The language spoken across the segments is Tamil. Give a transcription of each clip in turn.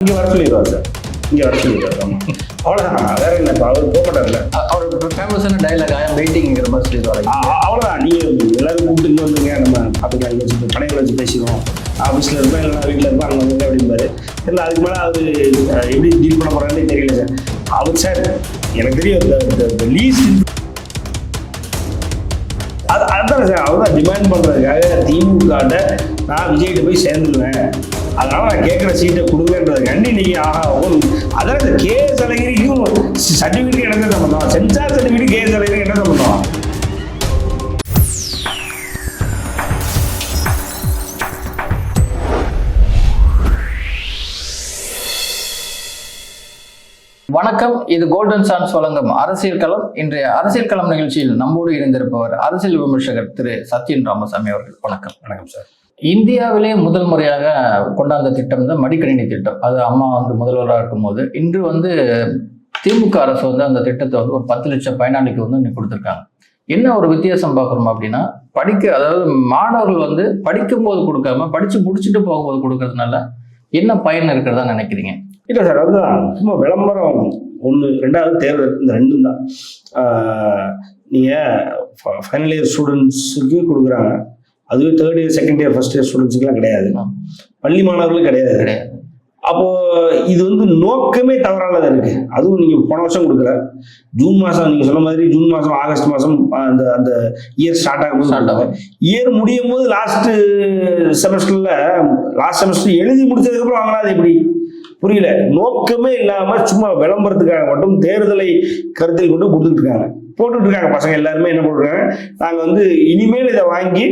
இங்கே வர சொல்லிடுவார் சார். இங்கே வர சொல்லிடுவார். ஆமாம், அவ்வளோதான். வேற என்ன, இப்போ அவர் போக மாட்டார்ல. அவர் ஃபேமஸான டைலாக் ஐயம் வெயிட்டிங்கிற மாதிரி சொல்லிடுவாங்க. அவ்வளோதான். நீங்கள் எல்லாரும் கூப்பிட்டு இங்கே வந்துங்க, நம்ம பார்த்துக்கலாம், இங்கே வச்சு கடைகளை வச்சு பேசிடுவோம். ஆஃபீஸில் இருப்பேன், இல்லைனா வீட்டில் இருப்பேன், அங்கே வந்து அப்படிம்பாரு. இல்லை அதுக்கு மேலே அவர் எப்படி டீல் பண்ண போகிறாருன்னு தெரியல சார். அவர் சார் எனக்கு தெரியும் லீஸ்ட் அதுதான் சார். அவர் தான் டிமாண்ட் பண்ணுறதுக்காக திமுகட்ட நான் விஜய்கிட்ட போய் சேர்ந்துருவேன், அதனால நான் கேட்குற சீட்டை கொடுங்கன்றதுக்காண்டி நீங்கள் அதான் இந்த கேஎஸ் அழகிரிக்கும் சர்டிஃபிகேட் என்ன சம்பந்தம், சென்சார் சர்டிஃபிகேட் கேஎஸ் அழகிரிக்கு என்ன சம்பந்தம்? வணக்கம், இது கோல்டன் சான்ஸ் வழங்கும் அரசியல் களம். இன்றைய அரசியல் களம் நிகழ்ச்சியில் நம்மோடு இணைந்திருப்பவர் அரசியல் விமர்சகர் திரு சத்யன் ராமசாமி அவர்கள். வணக்கம். வணக்கம் சார். இந்தியாவிலே முதல் முறையாக கொண்டாந்த திட்டம் தான் மடிக்கணினி திட்டம். அது அம்மா முதல்வராக இருக்கும்போது, இன்று திமுக அரசு அந்த திட்டத்தை ஒரு 10 லட்சம் பயனாளிக்கு இன்னைக்கு கொடுத்துருக்காங்க. என்ன ஒரு வித்தியாசம் பார்க்குறோம் அப்படின்னா, அதாவது மாணவர்கள் படிக்கும்போது கொடுக்காம படிச்சு முடிச்சுட்டு போகும்போது கொடுக்கறதுனால என்ன பயன் இருக்கிறதா நினைக்கிறீங்க? இல்லை சார், அதுதான் சும்மா விளம்பரம் ஒன்று. ரெண்டாவது தேர்தல், இந்த ரெண்டும் தான். நீங்கள் ஃபைனல் இயர் ஸ்டூடெண்ட்ஸுக்கு கொடுக்குறாங்க, அதுவே third year second year first year ஸ்டூடெண்ட்ஸுக்குலாம் கிடையாது, பள்ளி மாணவர்களும் கிடையாது. அப்போது இது நோக்கமே தவறானதாக இருக்குது. அதுவும் நீங்கள் போன வருஷம் கொடுக்கல, ஜூன் மாதம் நீங்கள் சொன்ன மாதிரி ஜூன் மாதம் ஆகஸ்ட் மாதம் அந்த இயர் ஸ்டார்ட் ஆகும். இயர் முடியும் போது லாஸ்ட் செமஸ்டர் எழுதி முடிச்சதுக்கப்புறம் வாங்கினா அது எப்படி புரியல. நோக்கமே இல்லாமல் சும்மா விளம்பரத்துக்காக மட்டும் தேர்தலை கருத்தில் கொண்டு கொடுத்துட்டு இருக்காங்க, போட்டுட்டு இருக்காங்க. பசங்க எல்லாருமே என்ன போட்டுருக்காங்க, நாங்கள் இனிமேல் இதை வாங்கி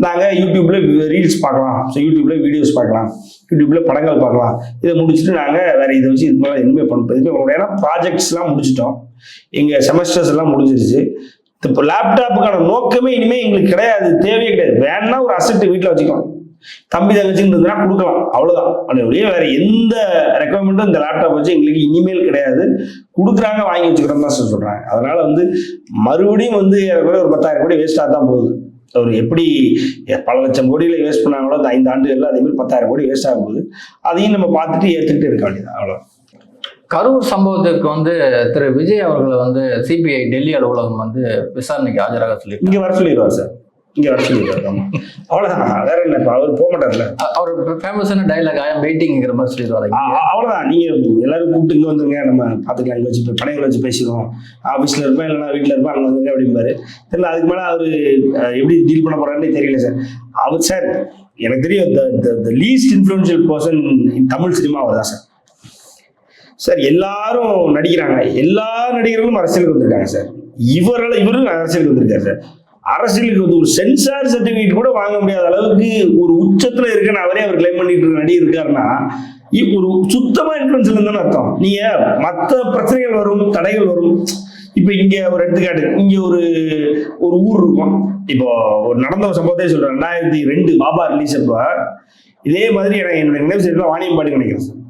நாங்கள் யூடியூப்ல ரீல்ஸ் பார்க்கலாம், யூடியூப்ல வீடியோஸ் பார்க்கலாம், யூடியூப்ல படங்கள் பார்க்கலாம். இதை முடிச்சுட்டு நாங்கள் வேற இதை வச்சு இது மேலே எதுவுமே பண்ண. ஏன்னா ப்ராஜெக்ட்ஸ்லாம் முடிச்சிட்டோம், எங்கள் செமஸ்டர்ஸ் எல்லாம் முடிஞ்சிருச்சு. இப்போ லேப்டாப்புக்கான நோக்கமே இனிமேல் எங்களுக்கு கிடையாது, தேவையே கிடையாது. வேணா ஒரு அசெட் வீட்டில் வச்சுக்கலாம், தம்பி தங்கச்சின்னு இருந்ததுன்னா கொடுக்கலாம், அவ்வளவுதான். அப்படியே வேற எந்த ரெக்குவயர்மெண்ட்டும் இந்த லேப்டாப் வச்சு எங்களுக்கு இனிமேல் கிடையாது. கொடுக்குறாங்க, வாங்கி வச்சுக்கிறோம் தான் சொல்றாங்க. அதனால மறுபடியும் ஒரு 10,000 கோடி வேஸ்டாக தான் போகுது. ஒரு எப்படி பல லட்சம் கோடியில வேஸ்ட் பண்ணாங்களோ அந்த 5 ஆண்டுகள்ல அதே மாதிரி 10,000 கோடி வேஸ்ட் ஆக போகுது. அதையும் நம்ம பார்த்துட்டு ஏற்றுக்கிட்டு இருக்க வேண்டியது, அவ்வளோ. கரூர் சம்பவத்துக்கு திரு விஜய் அவர்களை சிபிஐ டெல்லி அலுவலகம் விசாரணைக்கு ஆஜராக சொல்லி இங்க வர சொல்லிடுவார் சார். இங்க வர சொல்லிடுவார். அவ்வளவுதான். வேற என்ன, இப்ப அவர் போக மாட்டார்ல. அவர் ஃபேமஸான டைலாக் ஐயம் வெயிட்டிங்கிற மாதிரி சொல்லிடுவாரு. அவ்வளவுதான். நீங்க எல்லாரும் கூப்பிட்டு இங்க வந்துருங்க, நம்ம பாத்துக்கலாம், இங்க வச்சு கடைகளை வச்சு பேசிடுவோம். ஆபீஸ்ல இருப்பேன், இல்லைன்னா வீட்டுல இருப்பேன், அங்க வந்துருங்க அப்படிம்பாரு. தெரியல, அதுக்கு மேல அவரு எப்படி டீல் பண்ண போறாருன்னு தெரியல சார். அவர் சார் எனக்கு தெரியும் least influential person in Tamil cinema அவர் தான் சார். சார் எல்லாரும் நடிக்கிறாங்க, எல்லா நடிகர்களும் அரசியலுக்கு வந்திருக்காங்க சார். இவரும் அரசியலுக்கு வந்திருக்காரு சார். அரசியலுக்கு ஒரு சென்சார் சர்டிபிகேட் கூட வாங்க முடியாத அளவுக்கு ஒரு உச்சத்துல இருக்குன்னு அவரே அவர் கிளைம் பண்ணிட்டு இருக்க நடிகர் இருக்காருன்னா ஒரு சுத்தமா இன்ஃபுளுன்ஸ் இல்லைன்னு அர்த்தம். நீங்க மற்ற பிரச்சனைகள் வரும், தடைகள் வரும். இப்ப இங்க ஒரு எடுத்துக்காட்டு, இங்க ஒரு ஊர் இருக்கும். இப்போ ஒரு நடந்த ஒரு சம்பவத்தை சொல்றேன். 2002 பாபா ரிலீஸ் அப்ப இதே மாதிரி என்னுடைய நினைவு செய்யலாம், வாணியம்பாடி நினைக்கிறேன் சார்.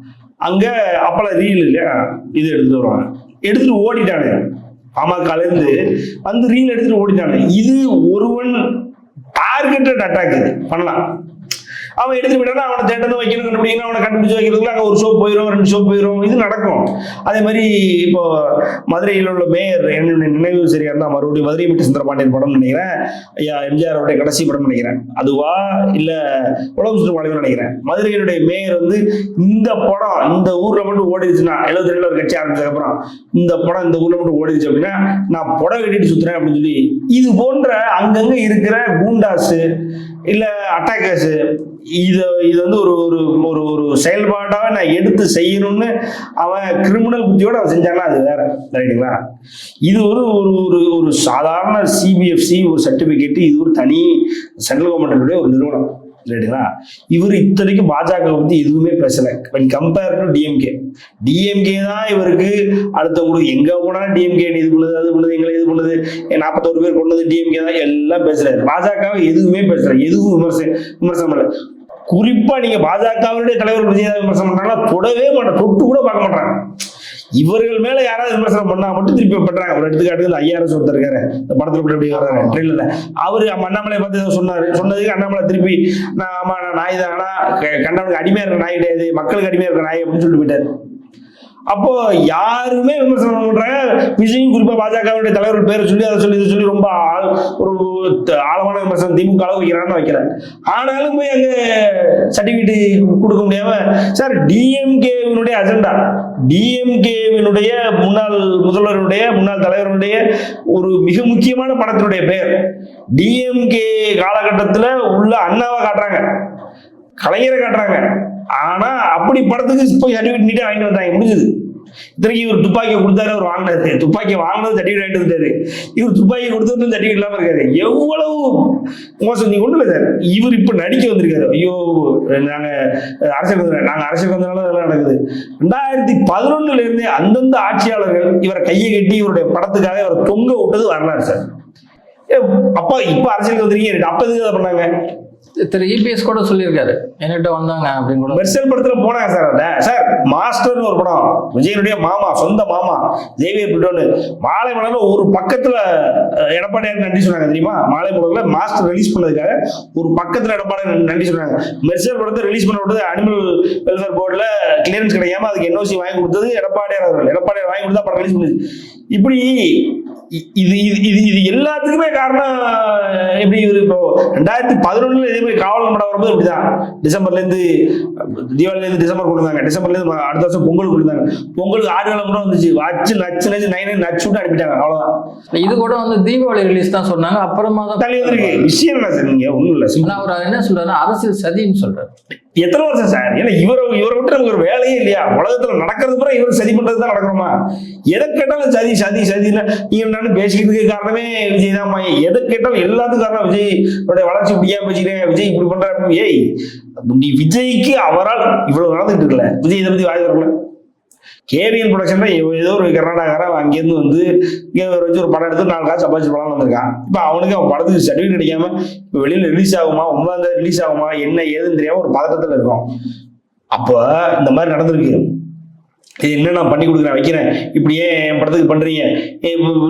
அங்க அப்பெல்லாம் ரீல் இல்லையா, இது எடுத்துட்டு வருவாங்க, எடுத்துட்டு ஓடிட்டானு. பாமகல இருந்து ரீல் எடுத்துட்டு ஓடிட்டானு. இது ஒருவன் டார்கெட்டட் அட்டாக் பண்ணலாம். அவன் எடுத்து விட்டானா அவனை தேட்டத்தை வைக்கணும், கண்டுபிடிக்கணும், அவனை கண்டுபிடிச்சு வைக்கிறதுக்குள்ள அங்கே ஒரு ஷோ போயிடும், 2 ஷோ போயிடும். இது நடக்கும். அதே மாதிரி இப்போ மதுரையில் உள்ள மேயர், என்னுடைய நினைவு சரியா இருந்தால் மறுபடியும் மதுரை மீட்டு சுந்தரபாண்டியன் படம் நினைக்கிறேன், ஐயா எம்ஜிஆர் அவருடைய கடைசி படம் நினைக்கிறேன், அதுவா இல்லை உலகம் சுற்று வாழ்வு நினைக்கிறேன். மதுரையினுடைய மேயர் இந்த படம் இந்த ஊர்ல மட்டும் ஓடிடுச்சுன்னா, 72 ஒரு கட்சி ஆரம்பிச்சதுக்கப்புறம் இந்த படம் இந்த ஊர்ல மட்டும் ஓடிடுச்சு அப்படின்னா நான் புடவை கட்டிட்டு சுத்துறேன் அப்படின்னு சொல்லி, இது போன்ற அங்கங்க இருக்கிற கூண்டாஸு இல்ல அட்டாக்கர்ஸ் இது ஒரு செயல்பாடாக நான் எடுத்து செய்யணும்னு அவன் கிரிமினல் புத்தியோட அவன் செஞ்சாங்கன்னா அது வேற, ரைட்டுங்களா? இது ஒரு சாதாரண சிபிஎஃப்சி ஒரு சர்டிபிகேட், இது ஒரு தனி சென்ட்ரல் கவர்மெண்ட்டுடைய ஒரு நிறுவனம், ரைட்டுங்களா? இவர் இத்தனைக்கும் பாஜக பத்தி எதுவுமே பேசல. கம்பேர் டு டிஎம்கே தான் இவருக்கு அடுத்தவங்களுக்கு எங்க போனாலும் டிஎம்கே இது பண்ணுது, அது பண்ணுது, எங்களை இது பண்ணுது, 41 பேர் கொண்டது டிஎம்கே தான், எல்லாம் பேசுறாரு. பாஜகவை எதுவுமே பேசுற, எதுவும் விமர்சனம் பண்ணல. குறிப்பா நீங்க பாஜகவுடைய தலைவர் விஜய் விமர்சனம் பண்றாங்களா, தொடவே மாட்டேன், தொட்டு கூட பார்க்க மாட்டாங்க. இவர்கள் மேல யாராவது விமர்சனம் பண்ணா மட்டும் திருப்பி பண்றாங்க. ஒரு எடுத்துக்காட்டுக்கு இந்த ஐஆர்எஸ் ஒருத்தர் இருக்காரு, இந்த படத்துல கூட எப்படி வர்றாரு ட்ரெயிலர்ல, அவரு அண்ணாமலை பார்த்து ஏதோ சொன்னதுக்கு அண்ணாமலை திருப்பி ஆமா நான் நாய் தான், ஆனா கண்டவனுக்கு அடிமையா இருக்க நாய் கிடையாது, மக்களுக்கு அடிமையா இருக்க நாய் அப்படின்னு சொல்லிட்டு போயிட்டாரு. அப்போ யாருமே விமர்சனம் பண்றாங்க. விஜயும் குறிப்பா பாஜகவுடைய தலைவர்கள் பேரை சொல்லி அதை சொல்லி இதை சொல்லி ரொம்ப ஒரு ஆழமான விமர்சனம் திமுக அளவு வைக்கிறான்னு வைக்கல. ஆனாலும் போய் அங்க சர்டிபிகேட் கொடுக்க முடியாம சார் டிஎம்கேவினுடைய அஜெண்டா, டிஎம்கேவினுடைய முன்னாள் முதல்வருடைய முன்னாள் தலைவருடைய ஒரு மிக முக்கியமான படத்தினுடைய பெயர் டிஎம்கே காலகட்டத்தில் உள்ள அண்ணாவை காட்டுறாங்க, கலைஞரை காட்டுறாங்க. ஆனா அப்படி படத்துக்கு போய் சர்டிபிகேட் நீட்டே வாங்கிட்டு வந்தாங்க, முடிஞ்சது. இத்தனைக்கு இவர் துப்பாக்கியை கொடுத்தாரு, அவர் வாங்கினாரு, துப்பாக்கியை வாங்கினது சர்டிபிகேட் வாங்கிட்டு வந்துட்டாரு. இவர் துப்பாக்கி கொடுத்தது சர்டிபிகேட் இல்லாம இருக்காரு. எவ்வளவு மோசம் நீங்க ஒண்ணு இல்லை சார். இவர் இப்ப நடிக்க வந்திருக்காரு. ஐயோ நாங்க அரசியல் வந்தனால அதெல்லாம் நடக்குது. 2011 இருந்தே அந்தந்த ஆட்சியாளர்கள் இவரை கையை கட்டி இவருடைய படத்துக்காக இவரை தொங்க விட்டது வரலாறு சார். அப்ப இப்ப அரசியலுக்கு வந்திருக்கீங்க, அப்ப எதுக்கு அதை பண்ணாங்க? திரு இபிஎஸ் கூட சொல்லியிருக்காரு, என்கிட்ட வந்தாங்க அப்படின்னு கூட. மெர்சல் படத்துல போனாங்க சார். சார் மாஸ்டர்னு ஒரு படம், விஜயனுடைய மாமா, சொந்த மாமா ஜெய்வேர் பிட்டோன்னு, மாலை மலர்ல ஒரு பக்கத்துல எடப்பாடியார் நன்றி சொன்னாங்க தெரியுமா? மாலை மலர்ல மாஸ்டர் ரிலீஸ் பண்ணதுக்காக ஒரு பக்கத்துல எடப்பாடியார் நன்றி சொன்னாங்க. மெர்சல் படத்தை ரிலீஸ் பண்ண விட்டது அனிமல் வெல்ஃபேர் போர்டுல கிளியரன்ஸ் கிடைக்காம அதுக்கு என்ஓசி வாங்கி கொடுத்தது எடப்பாடியார் அவர்கள். எடப்பாடியார் வாங்கி கொடுத்தா படம் ரிலீஸ் பண்ணுது. இப்படி இது இது இது எல்லாத்துக்குமே காரணம் எப்படி? இவரு இப்போ 2011 இதே மாதிரி காவலன் படம் வரும்போது இப்படிதான், டிசம்பர்ல இருந்து தீபாவளில இருந்து டிசம்பர் கொண்டு வந்தாங்க, டிசம்பர்ல இருந்து அடுத்த வருஷம் பொங்கல் கொண்டு வந்தாங்க, பொங்கலுக்கு ஆடுகாலம் கூட வந்துச்சு, வச்சு நச்சு நச்சு நச்சு விட்டு அனுப்பிட்டாங்க, அவ்வளவுதான். இது கூட வந்து தீபாவளி ரிலீஸ் தான் சொன்னாங்க, அப்புறமா தான் தள்ளி வந்திருக்கு. விஷயம் என்ன சார்? நீங்க ஒண்ணும் இல்ல, அவர் என்ன சொல்றாருன்னா அரசியல் சதின்னு சொல்றாரு. எத்தனை வருஷம் சார்? ஏன்னா இவரை விட்டு நமக்கு ஒரு வேலையே இல்லையா? உலகத்துல நடக்கிறது பூரா இவர் சதி பண்றது தான் நடக்கணுமா? எதை கேட்டாலும் சதி சதி சதின்னு நீங்க என்னன்னு பேசிக்கிறதுக்கு காரணமே விஜய் தான். எதை கேட்டாலும் எல்லாத்துக்கும் காரணம் விஜய் வளர்ச்சி முடியாம பேசிக்கிறேன், விஜய் இப்படி பண்ற. ஏய் நீ விஜய்க்கு அவரால் இவ்வளவு நடந்துட்டு இருக்கல, விஜய் இதை பத்தி வாய் தரல. கேவிஎன் ப்ரொடக்ஷன்ல ஏதோ ஒரு கர்நாடகாரன் அங்கேருந்து வந்து இங்கே வச்சு ஒரு படம் எடுத்து 4 காசு சம்பாதிச்சு படம் வந்திருக்கான். இப்போ அவனுக்கு அவன் படத்துக்கு சர்டிஃபிகேட் கிடைக்காம இப்போ வெளியில ரிலீஸ் ஆகுமா, 9ஆம் தேதி ரிலீஸ் ஆகுமா, என்ன ஏதுன்னு தெரியாம ஒரு பதட்டத்தில் இருக்கும். அப்போ இந்த மாதிரி நடந்திருக்கு. இது என்ன நான் பண்ணி கொடுக்குறேன் வைக்கிறேன், இப்படியே என் படத்துக்கு பண்றீங்க,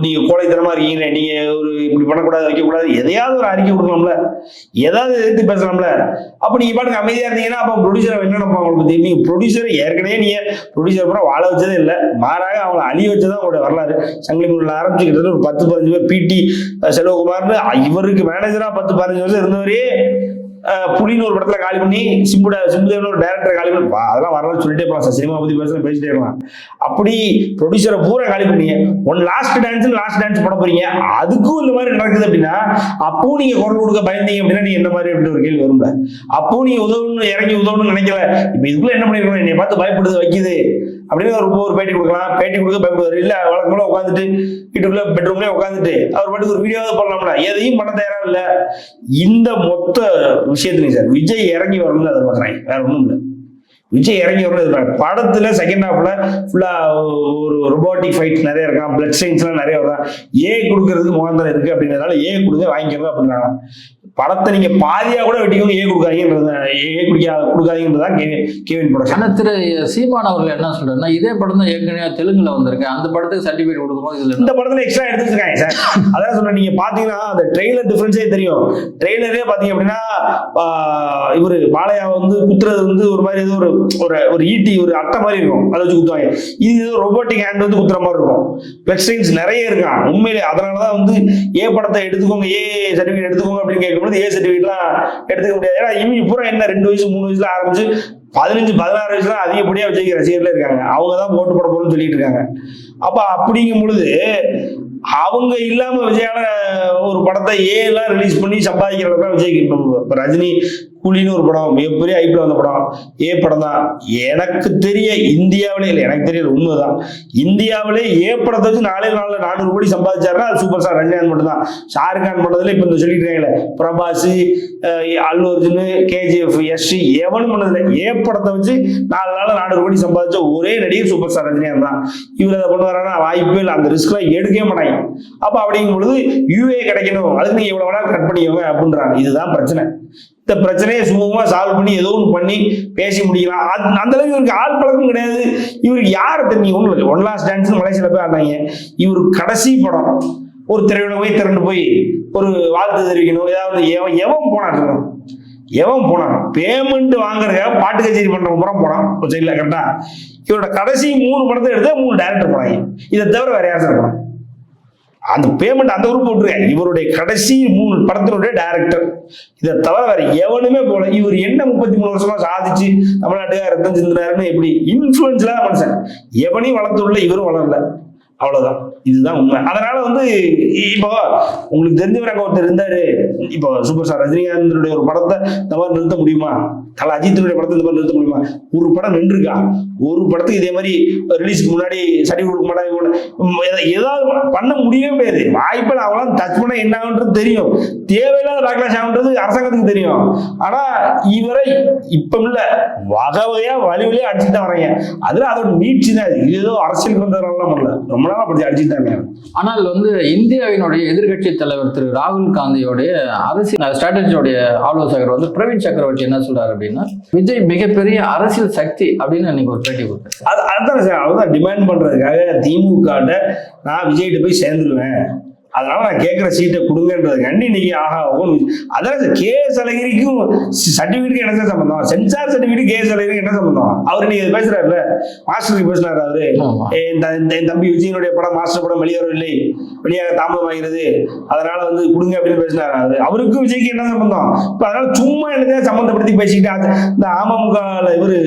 நீங்க கோழைத்தனமா இருக்கீங்க, நீங்க ஒரு இப்படி பண்ணக்கூடாது வைக்கக்கூடாது, எதையாவது ஒரு அறிக்கை கொடுக்கலாம்ல, ஏதாவது எதிர்த்து பேசலாம்ல. அப்ப நீங்க பாட்டுக்கு அமைதியா இருந்தீங்கன்னா அப்ப ப்ரொடியூசரை என்ன நினைப்பாங்க உங்களுக்கு? நீங்க ப்ரொடியூசர் ஏற்கனவே நீங்க ப்ரொடியூசர் பூரா வாழ வச்சதே இல்லை, மாறாக அவங்களை அழிய வச்சதான் உங்களோட வரலாறு. சங்கிலிமுறையில் ஆரம்பிச்சுக்கிட்டு ஒரு 10-15 பேர், பிடி செல்வகுமார்னு இவருக்கு மேனேஜரா 10-15 வருஷம் இருந்தவரே புலின்னு ஒரு படத்துல காலி பண்ணி சிம்புதேவன் ஒரு டைரக்டர் காலி பண்ணி, அதெல்லாம் வரலாறு சொல்லிட்டே போகலாம் சார், சினிமா பத்தி பேசிட்டே இருக்கலாம். அப்படி ப்ரொடியூசரை பூரா காலி பண்ணீங்க. லாஸ்ட் டான்ஸ் போட போறீங்க, அதுக்கும் இந்த மாதிரி நடக்குது அப்படின்னா அப்பவும் நீங்க குரல் கொடுக்க பயந்தீங்க அப்படின்னா நீங்க என்ன மாதிரி அப்படி ஒரு கேள்வி வரும்ல. அப்பவும் நீங்க இறங்கி உதவணும்னு நினைக்கல. இப்ப இதுக்குள்ள என்ன பண்ணிருக்கணும்? என்னை பார்த்து பயப்படுது வைக்குது அப்படின்னு ஒரு பேட்டி கொடுக்கலாம், பேட்டி கொடுக்க பயப்படுவார். இல்ல வழக்கம்போல உட்காந்துட்டு வீட்டுக்குள்ள பெட்ரூம்லயே உட்காந்துட்டு அவர் பாட்டுக்கு ஒரு வீடியோவாவது பண்ணலாம்ல, எதையும் பண்ண தயாரா இல்ல. இந்த மொத்த விஷயத்துலையும் சார் விஜய் இறங்கி வரணும்னு எதிர்பார்க்குறாங்க, வேற ஒண்ணும் இல்லை. விஜய் இறங்கி வரணும். படத்துல செகண்ட் ஹாஃப்ல ஃபுல்லா ஒரு ரொபோட்டிக் ஃபைட் நிறைய இருக்கான், பிளட் சயின்ஸ் எல்லாம் நிறைய வரும், கொடுக்கறதுக்கு முகாந்திரம் இருக்கு அப்படின்றதுனால கொடுக்க வாங்கிக்கிறது அப்படின்றாங்க. படத்தை நீங்க பாதியா கூட வெட்டிக்கோங்க, கொடுக்காதீங்கன்றதான் கேவின் ப்ரொடக்ஷன். ஆனா திரு சீமான் அவர்கள் என்ன சொல்றாருன்னா, இதே படம் தான் ஏற்கனவே தெலுங்குல வந்திருக்கு, அந்த படத்துக்கு சர்டிபிகேட் கொடுக்கும்போது இதுல இந்த படத்துல எக்ஸ்ட்ரா எடுத்துருக்காங்க சார். அதான் சொல்றேன், நீங்க பாத்தீங்கன்னா அந்த ட்ரெய்லர் டிஃபரன்ஸே தெரியும். ட்ரெய்லரே பாத்தீங்க அப்படின்னா இவரு பாலையா வந்து குத்துறது வந்து ஒரு மாதிரி ஏதோ ஒரு ஈட்டி ஒரு அட்டை மாதிரி இருக்கும், அதை வச்சு குத்துவாங்க. இது ஏதோ ரொபோட்டிக் ஹேண்ட் வந்து குத்துற மாதிரி இருக்கும். வெப்சைட்ஸ் நிறைய இருக்கான் உண்மையிலே. அதனாலதான் வந்து படத்தை எடுத்துக்கோங்க, சர்டிபிகேட் எடுத்துக்கோங்க அப்படின்னு கேட்கும்போது சர்டிபிகேட்லாம் எடுத்துக்க முடியாது. ஏன்னா இவங்க பூரா என்ன 2 வயசு 3 வயசுல ஆரம்பிச்சு 15-16 வயசுல அதிகப்படியா விஜய்க்கு ரசிகர்களே இருக்காங்க. அவங்க தான் ஓட்டு போட போறோம்னு சொல்லிட்டு இருக்காங்க. அப்ப அப்படிங்கும் பொழுது அவங்க இல்லாம விஜயால ஒரு படத்தை எல்லாம் ரிலீஸ் பண்ணி சம்பாதிக்கிற அளவுக்கு விஜய்க்கு இப்ப ரஜினி கூலின்னு ஒரு படம் மிகப்பெரிய ஐபிஎல் வந்த படம், படம் தான் எனக்கு தெரிய இந்தியாவிலே இல்லை, எனக்கு தெரியல உண்மைதான், இந்தியாவிலே படத்தை வச்சு 400 கோடி சம்பாதிச்சாருன்னா அது சூப்பர் ஸ்டார் ரஜினிகாந்த் மட்டும் தான். ஷாருக்கான் பண்ணதுல இப்ப இந்த சொல்லிட்டு இருக்காங்களே பிரபாஸ், அல்லு அர்ஜுன், கேஜிஎஃப், எஸ்சி எவனும் பண்ணதுல படத்தை வச்சு 400 கோடி சம்பாதிச்ச ஒரே நடிகர் சூப்பர் ஸ்டார் ரஜினிகாந்த் தான். இவர் அதை பண்ணுவாரானா வாய்ப்பே இல்லை. அந்த ரிஸ்க் எல்லாம் எடுக்கவே மாட்டாங்க. போறாங்க. அப்ப அப்படிங்கும் பொழுது யூஏ கிடைக்கணும், அதுக்கு நீங்க எவ்வளவு வேணாலும் கட் பண்ணிக்கோங்க அப்படின்றாங்க. இதுதான் பிரச்சனை. இந்த பிரச்சனையை சுமூகமா சால்வ் பண்ணி ஏதோ ஒன்று பண்ணி பேசி முடிக்கலாம். அந்த அளவுக்கு இவருக்கு ஆள் பழக்கம் கிடையாது. இவருக்கு யாரை தெரியும்? ஒன்றும் இல்லை, ஒன் லாஸ்ட் டான்ஸ் மலேசியால போய் ஆனாங்க. இவருக்கு கடைசி படம் ஒரு திரையில போய் திரண்டு போய் ஒரு வாழ்த்து தெரிவிக்கணும், ஏதாவது எவன் போனான், எவன் போனான் பேமெண்ட் வாங்குறதுக்காக பாட்டு கச்சேரி பண்றவங்க புறம் போனான் ஒரு சைட்ல. கரெக்டா? இவரோட கடைசி 3 படத்தை எடுத்து 3 டைரக்டர் போனாங்க. இதை தவிர வேற யாரும் சார் போனான்? அந்த பேமெண்ட் அந்த குரூப் போட்டுருக்கேன். இவருடைய கடைசி 3 படத்தினுடைய டைரக்டர், இதை தவிர வேற எவனுமே போல. இவர் என்ன 33 வருஷமா சாதிச்சு தமிழ்நாட்டுக்காக ரத்தம் சிந்தினாருன்னு எப்படி இன்ஃபுளுன்ஸ்லாம் மனுஷன் எவனையும் வளர்த்துள்ள இவரும் வளரல. அவ்வளவுதான், இதுதான் உண்மை. அதனால வந்து இப்போ உங்களுக்கு தெரிஞ்சவர் அங்க ஒருத்தர் இருந்தாரு. இப்போ சூப்பர் ஸ்டார் ரஜினிகாந்தனுடைய ஒரு படத்தை இந்த மாதிரி நிறுத்த முடியுமா? தல அஜித்தினுடைய படத்தை இந்த மாதிரி நிறுத்த முடியுமா? ஒரு படம் நின்றுருக்கா? ஒரு படத்துக்கு இதே மாதிரி ரிலீஸ்க்கு முன்னாடி சர்டிஃபிகேட் கொடுக்க மாட்டாங்க, ஏதாவது பண்ண முடியவே முடியாது. வாய்ப்பில் அவங்களாம் டச் பண்ண என்ன ஆகுன்றது தெரியும், தேவையில்லாத பேக்லாஷ் ஆகுன்றது அரசாங்கத்துக்கு தெரியும். ஆனா இவரை இப்ப இல்ல வகை வகையா வழி வழியா அடிச்சுட்டு தான் வராங்க. அதுல அதோட நீட்சி தான். இது ஏதோ அரசியலுக்கு வந்ததுனால பண்ணல, ரொம்ப நாளா அப்படி அடிச்சுட்டாங்க. ஆனால் வந்து இந்தியாவினுடைய எதிர்கட்சி தலைவர் திரு ராகுல் காந்தியோடைய அரசியல் ஸ்ட்ராட்டஜியோடைய ஆலோசகர் வந்து பிரவீன் சக்கரவர்த்தி என்ன சொல்றாரு அப்படின்னா, விஜய் மிகப்பெரிய அரசியல் சக்தி அப்படின்னு அன்னைக்கு ஒரு பேட்டி கொடுத்தாரு. அதுதான் சார், அவர்தான் டிமாண்ட் பண்றதுக்காக திமுக நான் விஜய்கிட்ட போய் சேர்ந்துருவேன், அதனால நான் கேட்கிற சீட்டை கொடுங்கன்றதுக்காண்டி இன்னைக்கு ஆஹா அதான் கேஎஸ் அழகிரிக்கும் சர்டிபிகேட் என்ன சம்பந்தம்? சென்சார் சர்டிபிகேட் கேஎஸ் அழகிரி என்ன சம்பந்தம்? அவர் இன்னைக்கு பேசுறாருல, மாஸ்டருக்கு பேசினாரு அவரு. என் தம்பி விஜயனுடைய படம் மாஸ்டர் படம் வெளியேறவில்லை, வெளியாக தாமதமாகிறது, அதனால வந்து கொடுங்க அப்படின்னு பேசினாரு அவரு. அவருக்கும் விஜய்க்கு என்ன சம்பந்தம்? இப்ப அதனால சும்மா என்னதான் சம்பந்தப்படுத்தி பேசிக்கிட்டு இந்த அமமுக இவரு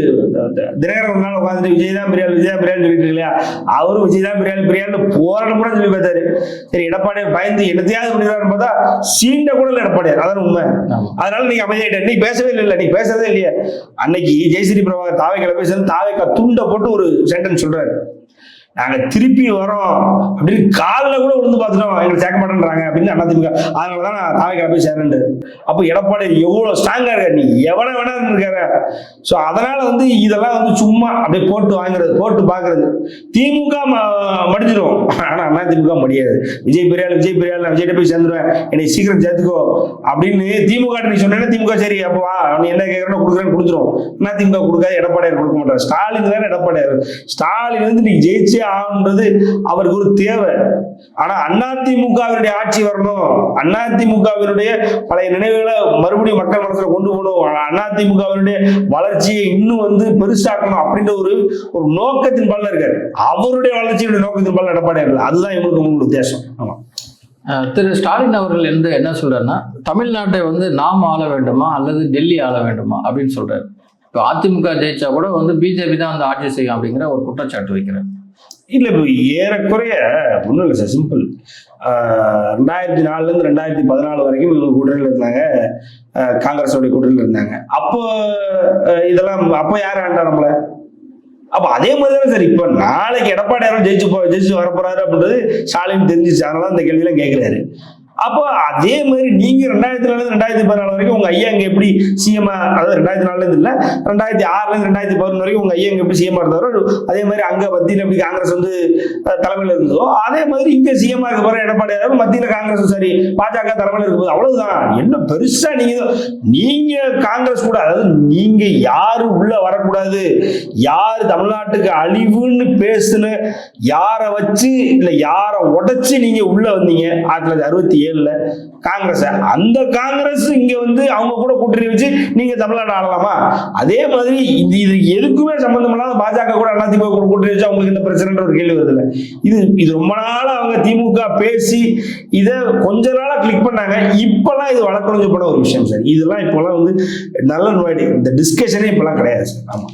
தினகரன் ஒரு நாள் உட்காந்துட்டு விஜய் தான் பிரியாள் விஜய் தான் பிரியாள் சொல்லிட்டு இல்லையா, அவரும் விஜய் தான் பிரியாள் போராட்டம் கூட சொல்லி பார்த்தாரு. சரி, எடப்பாடி பயந்து என்னத்தையாவது பண்ணிடுறாரு பார்த்தா சீண்ட கூட இல்லை எடப்பாடியார். அதான் உண்மை. அதனால நீங்க அமைதியாயிட்ட, நீ பேசவே இல்லை, நீ பேசுறதே இல்லையே. அன்னைக்கு ஜெயஸ்ரீ பிரபாகர் தாவைக்கல பேசுறது, தாவைக்கா துண்டை போட்டு ஒரு சென்டென்ஸ் சொல்றாரு, நாங்க திருப்பி வரோம் அப்படின்னு காலில் கூட விழுந்து பார்த்துட்டோம், எங்களை சேர்க்க மாட்டேன்றாங்க அப்படின்னு அதிமுக, அதனாலதான் நான் தாவைக்கல போய் சேர்றேன். அப்போ எடப்பாடி எவ்வளவு ஸ்ட்ராங்கா இருக்காரு, நீ எவனை வேணா இருக்காரு. ஸோ அதனால வந்து இதெல்லாம் வந்து சும்மா அப்படியே போட்டு வாங்குறது, போட்டு பாக்குறது. திமுக மடிஞ்சிடும், ஆனா அதிமுக முடியாது. விஜய் பெரியாள் நான் விஜய்கிட்ட போய் சேர்ந்துருவேன், என்னை சீக்கிரம் சேர்த்துக்கோ அப்படின்னு திமுக நீ சொன்னேன்னா திமுக சரி அப்போ வா நீ என்ன கேட்கறன்னு கொடுக்குறேன்னு கொடுத்துரும். அதிமுக கொடுக்காது, எடப்பாடியார் கொடுக்க மாட்டார். ஸ்டாலின் வேற எடப்பாடியார். ஸ்டாலின் வந்து நீ ஜெயிச்சே ஆகுன்றது அவருக்கு ஒரு தேவை. ஆனா அதிமுகவினுடைய ஆட்சி வரணும், அதிமுகவினுடைய பழைய நினைவுகளை மறுபடியும் மக்கள் மனசுல கொண்டு போகணும், அதிமுகவினுடைய வளர்ச்சியை இன்னும் வந்து பெருசாக்கணும் அப்படின்ற ஒரு நோக்கத்தின் பலன் இருக்காரு. அவருடைய வளர்ச்சியுடைய நோக்கத்தின் பலன் எடப்பாடியார். அதுதான் இவங்களுக்கு உத்தேசம். ஆமா, திரு ஸ்டாலின் அவர்கள் என்ன சொல்றாருன்னா, தமிழ்நாட்டை வந்து நாம் ஆள வேண்டுமா அல்லது டெல்லி ஆள வேண்டுமா அப்படின்னு சொல்றாரு. இப்போ அதிமுக ஜெயிச்சா கூட வந்து பிஜேபி தான் வந்து ஆட்சி செய்யும் அப்படிங்கிற ஒரு குற்றச்சாட்டு வைக்கிறார். இல்ல, இப்போ ஏறக்குறைய ஒன்றும் இல்லை சார், சிம்பிள். 2004 2014 வரைக்கும் இவங்க கூட்டணியில் இருந்தாங்க, காங்கிரஸோடைய கூட்டணியில் இருந்தாங்க. அப்போ இதெல்லாம் அப்போ யார் ஆண்டா நம்மள? அப்ப அதே மாதிரிதான் சார் இப்ப நாளைக்கு எடப்பாடியாரும் ஜெயிச்சு வரப்போறாரு அப்படின்றது ஸ்டாலின் தெரிஞ்சிச்சு, அதனால இந்த கேள்வி எல்லாம் கேட்கிறாரு. அப்போ அதே மாதிரி நீங்க 2004 2014 வரைக்கும் உங்க ஐயா இங்க எப்படி சிஎம், அதாவது 2004 இல்ல 2006 2011 வரைக்கும் உங்க ஐயா இங்க எப்படி சிஎம் இருந்தாரோ அதே மாதிரி அங்க மத்தியில எப்படி காங்கிரஸ் வந்து தலைமையில இருந்ததோ அதே மாதிரி இங்க சிஎம் இருக்க போற எடப்பாடியாரும் மத்தியில காங்கிரஸ் சரி பாஜக தலைமையில இருக்கும்போது அவ்வளவுதான். என்ன பெருசா நீங்க காங்கிரஸ் கூட, அதாவது நீங்க யாரு உள்ள வரக்கூடாது, யாரு தமிழ்நாட்டுக்கு அழிவுன்னு பேசுன யாரை வச்சு இல்ல யாரை உடைச்சு நீங்க உள்ள வந்தீங்க 1967 காங்கிரஸ், அந்த காங்கிரஸ் இங்க வந்து அவங்க கூட கூட்டணி வச்சு நீங்க தமிழ்நாடு ஆளலாமா? அதே மாதிரி இது எதுக்குமே சம்பந்தம் இல்லாத பாஜக கூட அதிமுக கூட கூட்டணி வச்சு அவங்களுக்கு இந்த பிரச்சனைன்ற ஒரு கேள்வி வருது. இது ரொம்ப நாளா அவங்க திமுக பேசி இதை கொஞ்ச நாளா கிளிக் பண்ணாங்க. இப்பெல்லாம் இது வழக்கொழிஞ்சு போன ஒரு விஷயம் சார். இதெல்லாம் இப்பெல்லாம் வந்து நல்ல இந்த டிஸ்கஷனே இப்பெல்லாம் கிடையாது சார். ஆமா,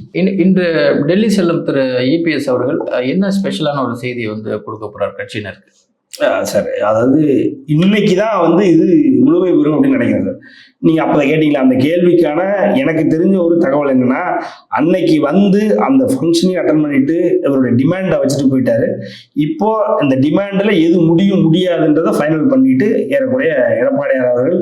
இன்று டெல்லி செல்லும் திரு இபிஎஸ் அவர்கள் என்ன ஸ்பெஷலான ஒரு செய்தியை வந்து கொடுக்க போறார் கட்சியினருக்கு? சார், அதாவது இன்னைக்கு தான் வந்து இது முழுமை பெறும் அப்படின்னு நினைக்கிறேன் சார். நீங்க அப்ப கேட்டீங்களா, அந்த கேள்விக்கான எனக்கு தெரிஞ்ச ஒரு தகவல் என்னன்னா, அன்னைக்கு வந்து அந்த ஃபங்க்ஷனையும் அட்டன் பண்ணிட்டு இவருடைய டிமாண்டை வச்சுட்டு போயிட்டாரு. இப்போ இந்த டிமாண்ட்ல எது முடியும் முடியாதுன்றதை ஃபைனல் பண்ணிட்டு ஏறக்குறைய எடப்பாடியார் அவர்கள்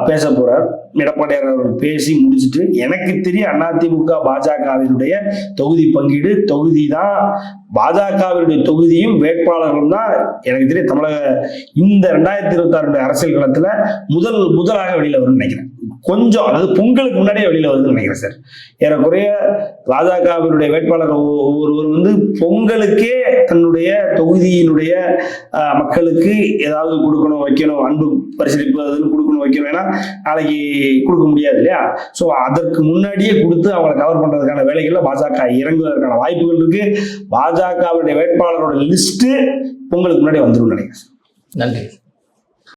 பேச போறார். எடப்பாடியார் அவர்கள் பேசி முடிச்சுட்டு, எனக்கு தெரியும் அதிமுக பாஜகவினுடைய தொகுதி பங்கீடு தொகுதி தான், பாஜகவினுடைய தொகுதியும் வேட்பாளர்களும் தான் எனக்கு தெரியும் தமிழக இந்த 2026 அரசியல் களத்துல முதலாக வெளியில வரும்னு நினைக்கிறேன். கொஞ்சம், அதாவது பொங்கலுக்கு முன்னாடியே வெளியில வருதுன்னு நினைக்கிறேன் சார். ஏறக்குறைய பாஜகவினுடைய வேட்பாளர் ஒருவர் வந்து பொங்கலுக்கே தன்னுடைய தொகுதியினுடைய மக்களுக்கு ஏதாவது கொடுக்கணும் வைக்கணும், அன்பு பரிசீலிப்பு அதுன்னு கொடுக்கணும் வைக்கணும், ஏன்னா நாளைக்கு கொடுக்க முடியாது இல்லையா. ஸோ அதற்கு முன்னாடியே கொடுத்து அவங்களை கவர் பண்றதுக்கான வேலைகள்ல பாஜக இறங்குவதற்கான வாய்ப்புகள் இருக்கு. பாஜகவுடைய வேட்பாளரோட லிஸ்ட் பொங்கலுக்கு முன்னாடி வந்துடும் நினைக்கிறேன். நன்றி.